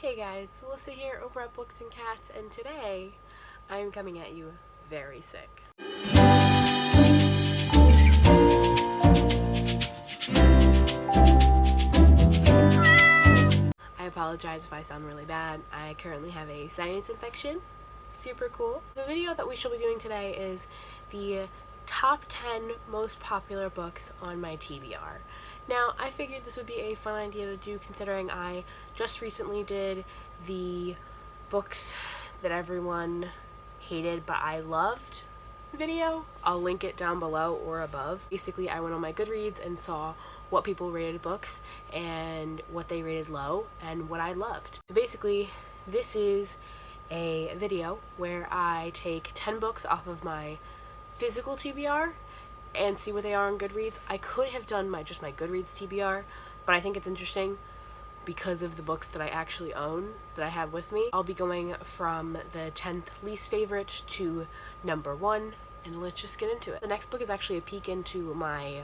Hey guys, Alyssa here over at Books and Cats, and today I'm coming at you very sick. I apologize if I sound really bad. I currently have a sinus infection. Super cool. The video that we shall be doing today is the top 10 most popular books on my TBR. Now, I figured this would be a fun idea to do considering I just recently did the books that everyone hated but I loved video. I'll link it down below or above. Basically, I went on my Goodreads and saw what people rated books and what they rated low and what I loved. So basically, this is a video where I take 10 books off of my physical TBR and see what they are on Goodreads. I could have done just my Goodreads TBR, but I think it's interesting because of the books that I actually own that I have with me. I'll be going from the 10th least favorite to number 1, and let's just get into it. The next book is actually a peek into my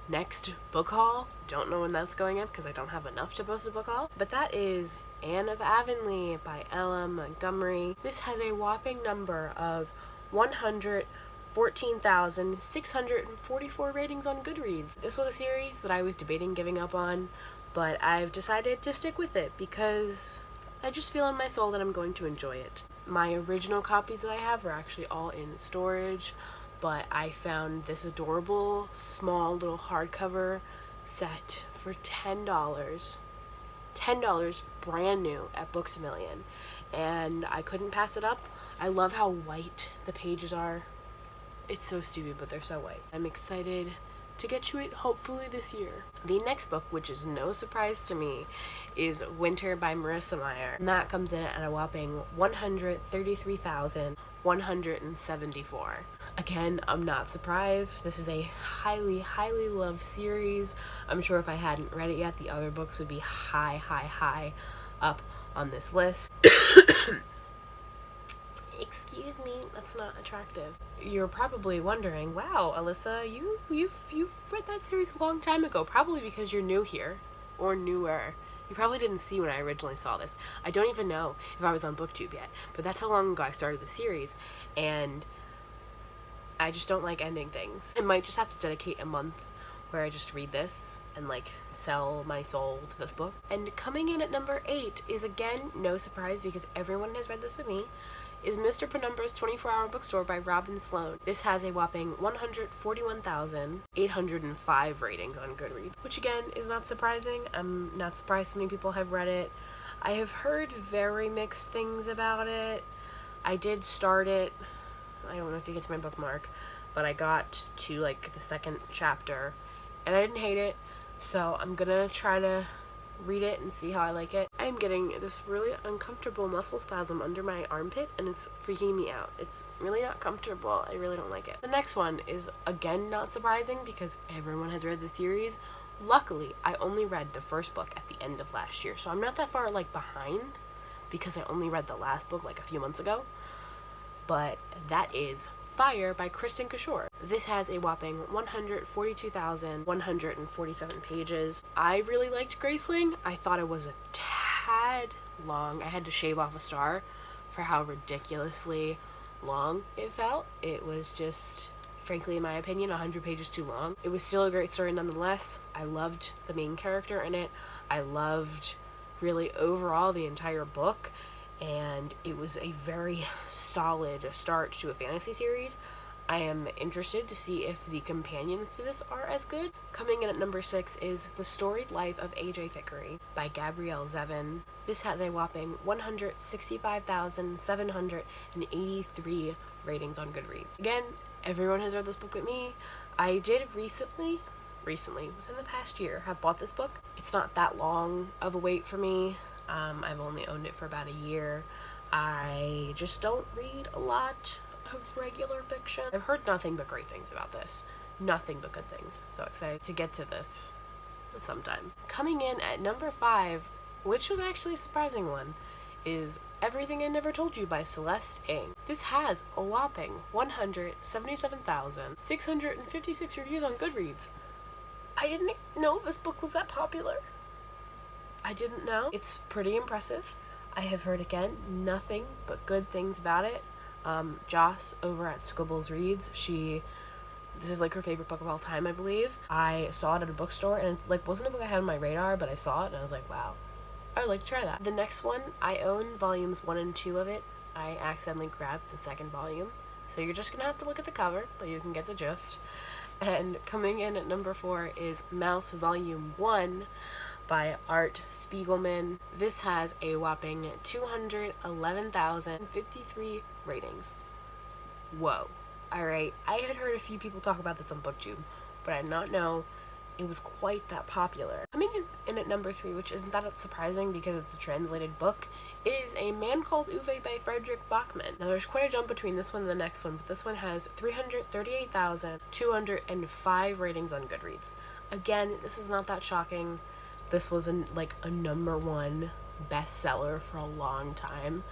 next book haul. Don't know when that's going up because I don't have enough to post a book haul, but that is Anne of Avonlea by L.M. Montgomery. This has a whopping number of 114,644 ratings on Goodreads. This was a series that I was debating giving up on, but I've decided to stick with it because I just feel in my soul that I'm going to enjoy it. My original copies that I have are actually all in storage, but I found this adorable small little hardcover set for $10. $10 brand new at Books A Million, and I couldn't pass it up. I love how white the pages are. It's so stupid, but they're so white. I'm excited to get to it hopefully this year. The next book, which is no surprise to me, is Winter by Marissa Meyer, and that comes in at a whopping 133,174. Again, I'm not surprised. This is a highly loved series. I'm sure if I hadn't read it yet, the other books would be high up on this list. Excuse me, that's not attractive. You're probably wondering, wow, Alyssa, you've read that series a long time ago, probably because you're new here, or newer. You probably didn't see when I originally saw this. I don't even know if I was on BookTube yet, but that's how long ago I started the series, and I just don't like ending things. I might just have to dedicate a month where I just read this and sell my soul to this book. And coming in at number 8 is, again, no surprise because everyone has read this with me, is Mr. Penumbra's 24-Hour Bookstore by Robin Sloan. This has a whopping 141,805 ratings on Goodreads, which again is not surprising. I'm not surprised so many people have read it. I have heard very mixed things about it. I did start it. I don't know if you get to my bookmark, but I got to the second chapter and I didn't hate it, so I'm gonna try to read it and see how I like it. I'm getting this really uncomfortable muscle spasm under my armpit and it's freaking me out. It's really not comfortable. I really don't like it. The next one is, again, not surprising because everyone has read the series. Luckily, I only read the first book at the end of last year, so I'm not that far behind because I only read the last book a few months ago. But that is Fire by Christa. This has a whopping 142,147 pages. I really liked Graceling. I thought it was a tad long. I had to shave off a star for how ridiculously long it felt. It was just, frankly, in my opinion, 100 pages too long. It was still a great story nonetheless. I loved the main character in it. I loved, really, overall the entire book. And it was a very solid start to a fantasy series. I am interested to see if the companions to this are as good. Coming in at number 6 is The Storied Life of A.J. Thickery by Gabrielle Zevin. This has a whopping 165,783 ratings on Goodreads. Again, everyone has read this book but me. I did recently, within the past year, have bought this book. It's not that long of a wait for me. I've only owned it for about a year. I just don't read a lot of regular fiction. I've heard nothing but great things about this. Nothing but good things. So excited to get to this sometime. Coming in at number 5, which was actually a surprising one, is Everything I Never Told You by Celeste Ng. This has a whopping 177,656 reviews on Goodreads. I didn't know this book was that popular. I didn't know. It's pretty impressive. I have heard, again, nothing but good things about it. Joss over at Scribbles Reads, this is like her favorite book of all time, I believe. I saw it at a bookstore, and it's like wasn't a book I had on my radar, but I saw it and I was like, wow, I would like to try that. The next one, I own volumes 1 and 2 of it. I accidentally grabbed the second volume, so you're just gonna have to look at the cover, but you can get the gist. And coming in at number 4 is Mouse Volume 1 by Art Spiegelman. This has a whopping 211,053 ratings. Whoa. Alright, I had heard a few people talk about this on BookTube, but I did not know it was quite that popular. Coming in at number 3, which isn't that surprising because it's a translated book, is A Man Called Uwe by Frederick Bachman. Now there's quite a jump between this one and the next one, but this one has 338,205 ratings on Goodreads. Again, this is not that shocking. This was a number 1 bestseller for a long time.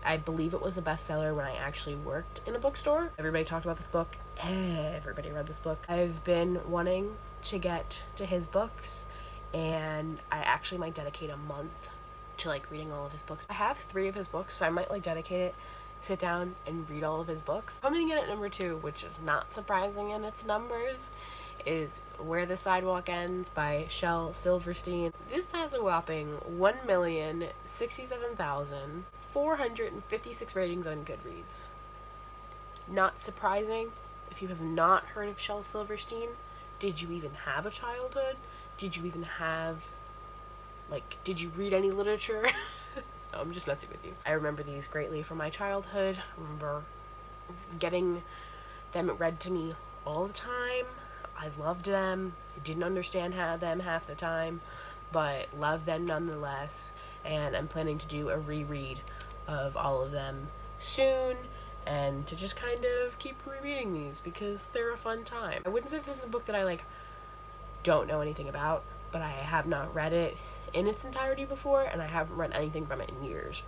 I believe it was a bestseller when I actually worked in a bookstore. Everybody talked about this book. Everybody read this book. I've been wanting to get to his books, and I actually might dedicate a month to reading all of his books. I have 3 of his books, so I might dedicate it, sit down and read all of his books. Coming in at number 2, which is not surprising in its numbers, is Where the Sidewalk Ends by Shel Silverstein. This has a whopping 1,067,456 ratings on Goodreads. Not surprising if you have not heard of Shel Silverstein. Did you even have a childhood? Did you even have, did you read any literature? No, I'm just messing with you. I remember these greatly from my childhood. I remember getting them read to me all the time. I loved them. I didn't understand them half the time, but loved them nonetheless. And I'm planning to do a reread of all of them soon, and to just kind of keep rereading these because they're a fun time. I wouldn't say this is a book that I don't know anything about, but I have not read it in its entirety before, and I haven't read anything from it in years,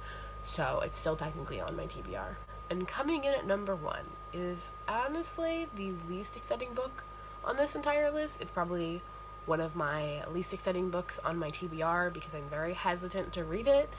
so it's still technically on my TBR. And coming in at number 1 is honestly the least exciting book on this entire list. It's probably one of my least exciting books on my TBR because I'm very hesitant to read it,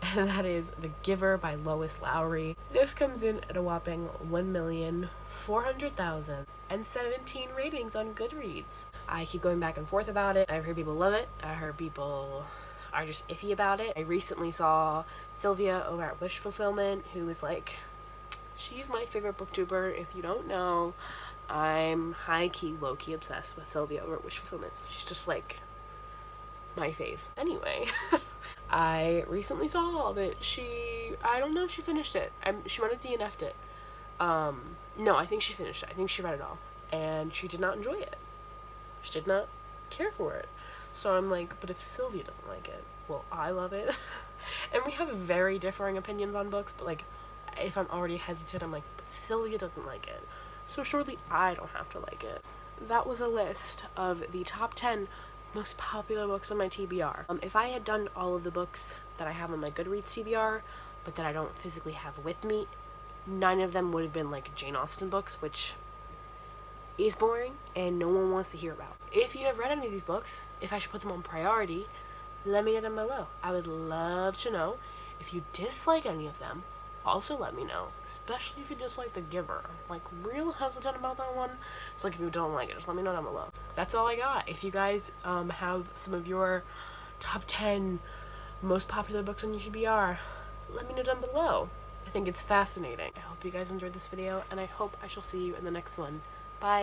and that is The Giver by Lois Lowry. This comes in at a whopping 1,400,017 ratings on Goodreads. I keep going back and forth about it. I've heard people love it. I heard people are just iffy about it. I recently saw Sylvia over at Wish Fulfillment, who was she's my favorite booktuber. If you don't know, I'm high-key, low-key obsessed with Sylvia over at Wish Fulfillment. She's just my fave. Anyway, I recently saw that I don't know if she finished it. She might have DNF'd it. No, I think she finished it. I think she read it all. And she did not enjoy it. She did not care for it. So I'm but if Sylvia doesn't like it, well, I love it. And we have very differing opinions on books, but if I'm already hesitant, I'm but Sylvia doesn't like it, so surely I don't have to like it. That was a list of the top 10 most popular books on my TBR. If I had done all of the books that I have on my Goodreads TBR, but that I don't physically have with me, 9 of them would have been Jane Austen books, which is boring and no one wants to hear about. If you have read any of these books, if I should put them on priority, let me know down below. I would love to know. If you dislike any of them, also let me know, especially if you dislike The Giver. I'm real hesitant about that one. So if you don't like it, just let me know down below. That's all I got. If you guys have some of your top 10 most popular books on your TBR, let me know down below. I think it's fascinating. I hope you guys enjoyed this video, and I hope I shall see you in the next one. Bye.